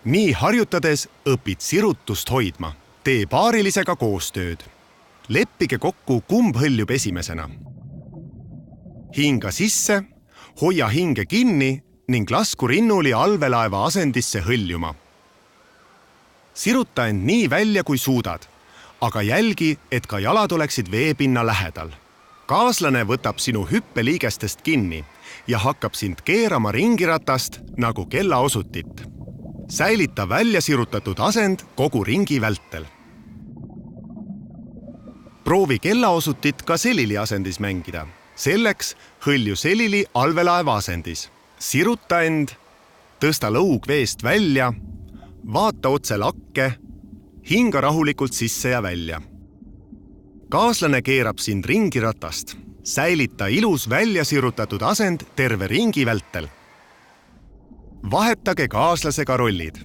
Nii harjutades õpid sirutust hoidma. Tee paarilisega koostööd. Leppige kokku, kumb hõljub esimesena. Hinga sisse, hoia hinge kinni ning lasku rinnuli allveelaeva asendisse hõljuma. Siruta end nii välja, kui suudad, aga jälgi, et ka jalad oleksid veepinna lähedal. Kaaslane võtab sinu hüppeliigestest kinni ja hakkab sind keerama ringiratast nagu kellaosutit. Säilita välja sirutatud asend kogu ringi vältel. Proovi kellaosutit ka selili asendis mängida. Selleks hõlju selili allveelaeva asendis. Siruta end, tõsta lõug veest välja, vaata otse lakke, hinga rahulikult sisse ja välja. Kaaslane keerab sind ringiratast. Säilita ilus välja sirutatud asend terve ringi vältel. Vahetage kaaslasega rollid.